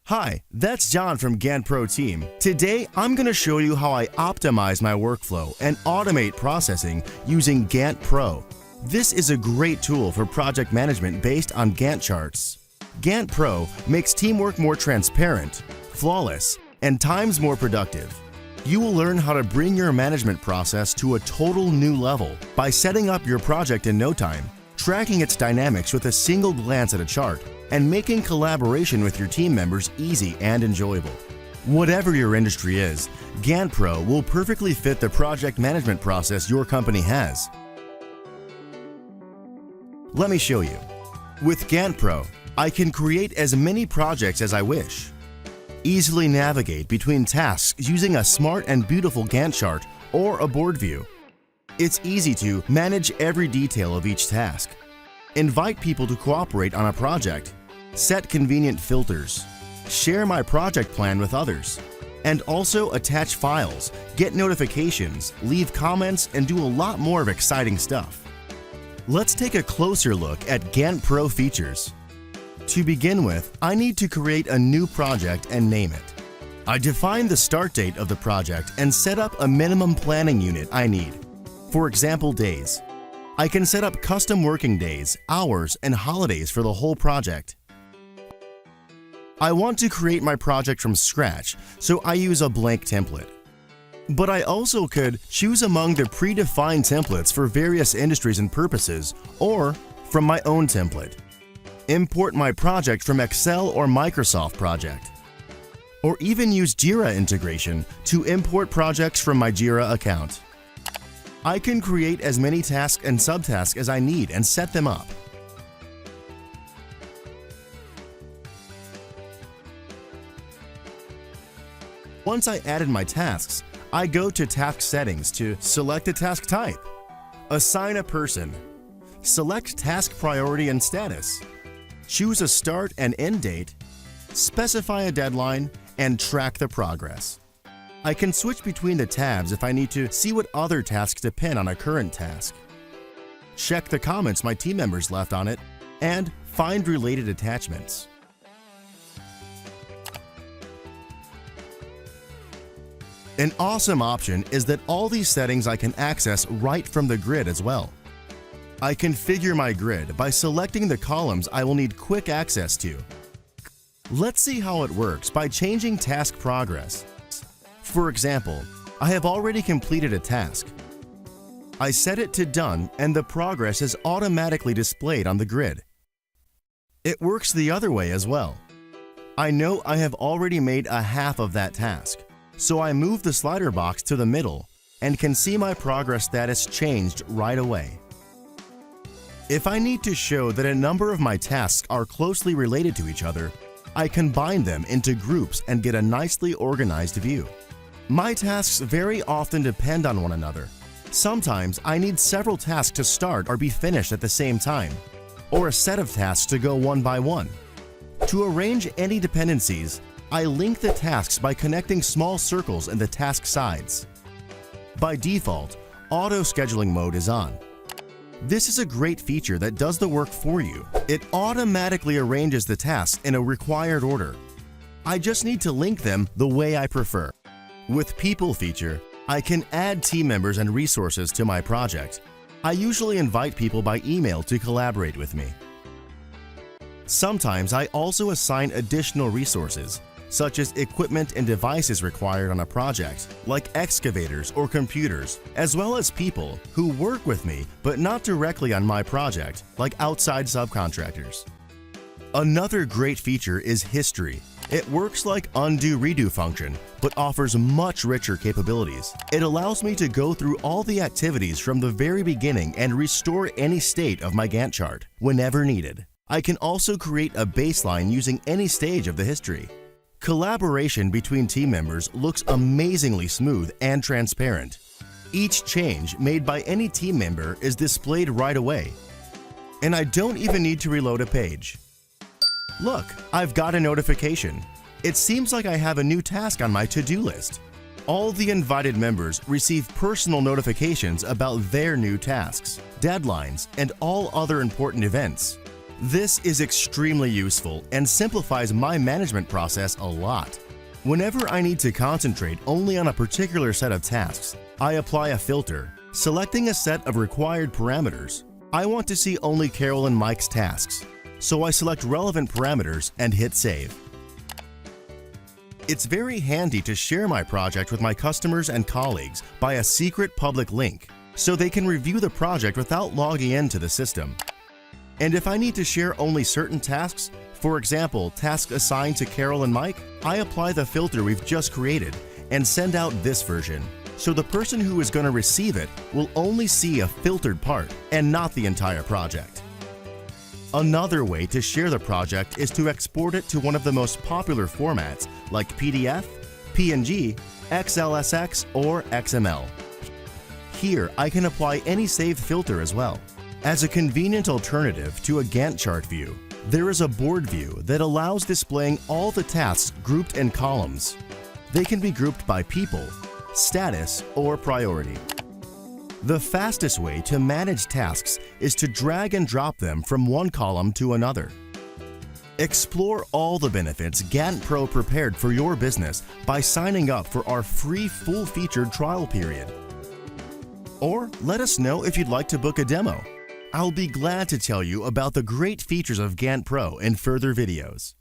Hi, that's John from GanttPRO team. Today, I'm going to show you how I optimize my workflow and automate processing using GanttPRO. This is a great tool for project management based on Gantt charts. GanttPRO makes teamwork more transparent, flawless, and times more productive. You will learn how to bring your management process to a total new level by setting up your project in no time, tracking its dynamics with a single glance at a chart, and making collaboration with your team members easy and enjoyable. Whatever your industry is, GanttPRO will perfectly fit the project management process your company has. Let me show you. With GanttPRO, I can create as many projects as I wish. Easily navigate between tasks using a smart and beautiful Gantt chart or a board view. It's easy to manage every detail of each task. Invite people to cooperate on a project, set convenient filters, share my project plan with others, and also attach files, get notifications, leave comments, and do a lot more of exciting stuff. Let's take a closer look at GanttPRO features. To begin with, I need to create a new project and name it. I define the start date of the project and set up a minimum planning unit I need. For example, days. I can set up custom working days, hours, and holidays for the whole project. I want to create my project from scratch, so I use a blank template. But I also could choose among the predefined templates for various industries and purposes, or from my own template. Import my project from Excel or Microsoft Project. Or even use Jira integration to import projects from my Jira account. I can create as many tasks and subtasks as I need and set them up. Once I added my tasks, I go to Task Settings to select a task type, assign a person, select task priority and status, choose a start and end date, specify a deadline, and track the progress. I can switch between the tabs if I need to see what other tasks depend on a current task, check the comments my team members left on it, and find related attachments. An awesome option is that all these settings I can access right from the grid as well. I configure my grid by selecting the columns I will need quick access to. Let's see how it works by changing task progress. For example, I have already completed a task. I set it to done and the progress is automatically displayed on the grid. It works the other way as well. I know I have already made a half of that task, so I move the slider box to the middle and can see my progress status changed right away. If I need to show that a number of my tasks are closely related to each other, I combine them into groups and get a nicely organized view. My tasks very often depend on one another. Sometimes I need several tasks to start or be finished at the same time, or a set of tasks to go one by one. To arrange any dependencies, I link the tasks by connecting small circles in the task sides. By default, auto scheduling mode is on. This is a great feature that does the work for you. It automatically arranges the tasks in a required order. I just need to link them the way I prefer. With People feature, I can add team members and resources to my project. I usually invite people by email to collaborate with me. Sometimes I also assign additional resources, such as equipment and devices required on a project, like excavators or computers, as well as people who work with me but not directly on my project, like outside subcontractors. Another great feature is History. It works like undo-redo function, but offers much richer capabilities. It allows me to go through all the activities from the very beginning and restore any state of my Gantt chart whenever needed. I can also create a baseline using any stage of the history. Collaboration between team members looks amazingly smooth and transparent. Each change made by any team member is displayed right away. And I don't even need to reload a page. Look, I've got a notification. It seems like I have a new task on my to-do list. All the invited members receive personal notifications about their new tasks, deadlines, and all other important events. This is extremely useful and simplifies my management process a lot. Whenever I need to concentrate only on a particular set of tasks, I apply a filter, selecting a set of required parameters. I want to see only Carol and Mike's tasks, so I select relevant parameters and hit Save. It's very handy to share my project with my customers and colleagues by a secret public link, so they can review the project without logging into the system. And if I need to share only certain tasks, for example, tasks assigned to Carol and Mike, I apply the filter we've just created and send out this version. So the person who is going to receive it will only see a filtered part and not the entire project. Another way to share the project is to export it to one of the most popular formats like PDF, PNG, XLSX, or XML. Here, I can apply any saved filter as well. As a convenient alternative to a Gantt chart view, there is a board view that allows displaying all the tasks grouped in columns. They can be grouped by people, status, or priority. The fastest way to manage tasks is to drag and drop them from one column to another. Explore all the benefits GanttPRO prepared for your business by signing up for our free full-featured trial period. Or let us know if you'd like to book a demo. I'll be glad to tell you about the great features of GanttPRO in further videos.